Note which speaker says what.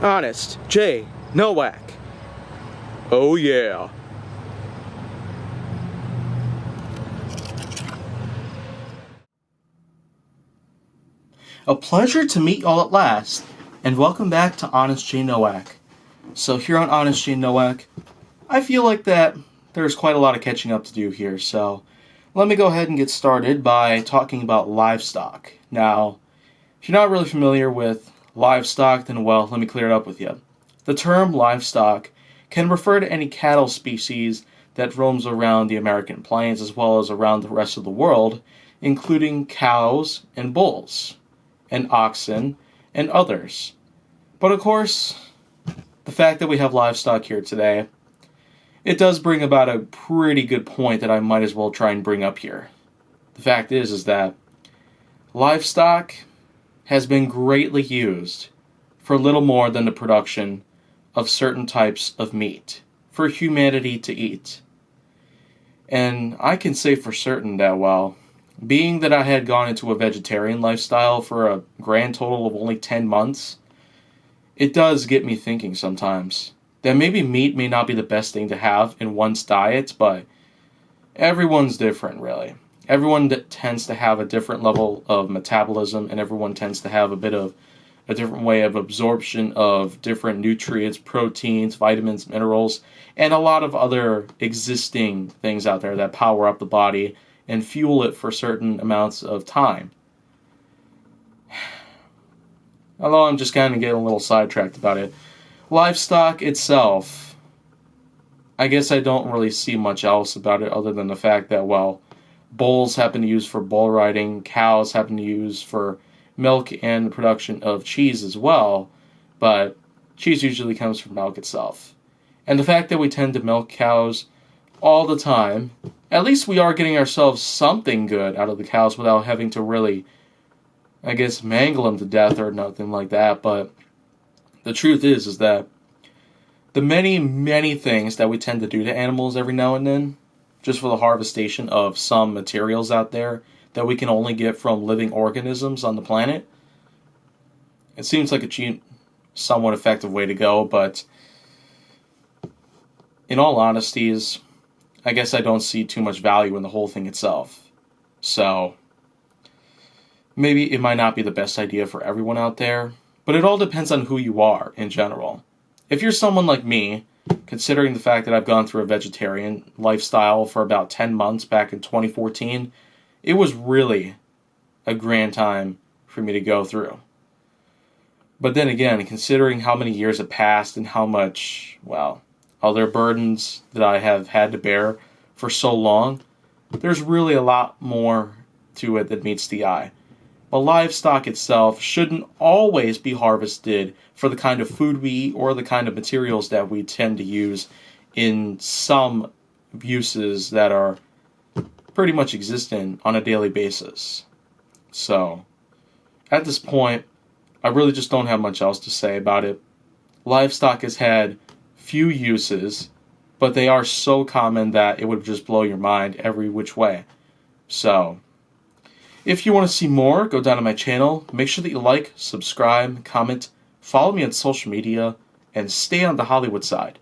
Speaker 1: Honest J. Nowak. Oh yeah.
Speaker 2: A pleasure to meet y'all at last, and welcome back to Honest J. Nowak. So here on Honest J. Nowak, I feel like that there's quite a lot of catching up to do here, so let me go ahead and get started by talking about livestock. Now, if you're not really familiar with livestock, then well, let me clear it up with you. The term livestock can refer to any cattle species that roams around the American plains as well as around the rest of the world, including cows and bulls, and oxen and others. But of course, the fact that we have livestock here today, it does bring about a pretty good point that I might as well try and bring up here. The fact is that livestock has been greatly used for little more than the production of certain types of meat for humanity to eat. And I can say for certain that, well, being that I had gone into a vegetarian lifestyle for a grand total of only 10 months, it does get me thinking sometimes that maybe meat may not be the best thing to have in one's diet, but everyone's different, really. Everyone tends to have a different level of metabolism, and everyone tends to have a bit of a different way of absorption of different nutrients, proteins, vitamins, minerals, and a lot of other existing things out there that power up the body and fuel it for certain amounts of time. Although I'm just kind of getting a little sidetracked about it. Livestock itself, I guess I don't really see much else about it other than the fact that, well, bulls happen to use for bull riding, cows happen to use for milk and the production of cheese as well, but cheese usually comes from milk itself. And the fact that we tend to milk cows all the time, at least we are getting ourselves something good out of the cows without having to really, I guess, mangle them to death or nothing like that. But the truth is that the many, many things that we tend to do to animals every now and then, just for the harvestation of some materials out there that we can only get from living organisms on the planet, it seems like a cheap, somewhat effective way to go, but in all honesties, I guess I don't see too much value in the whole thing itself. So, maybe it might not be the best idea for everyone out there, but it all depends on who you are in general. If you're someone like me, considering the fact that I've gone through a vegetarian lifestyle for about 10 months back in 2014, it was really a grand time for me to go through. But then again, considering how many years have passed and how much, well, other burdens that I have had to bear for so long, there's really a lot more to it that meets the eye. But livestock itself shouldn't always be harvested for the kind of food we eat or the kind of materials that we tend to use in some uses that are pretty much existent on a daily basis. So, at this point, I really just don't have much else to say about it. Livestock has had few uses, but they are so common that it would just blow your mind every which way. So, if you want to see more, go down to my channel. Make sure that you like, subscribe, comment, follow me on social media, and stay on the Hollywood side.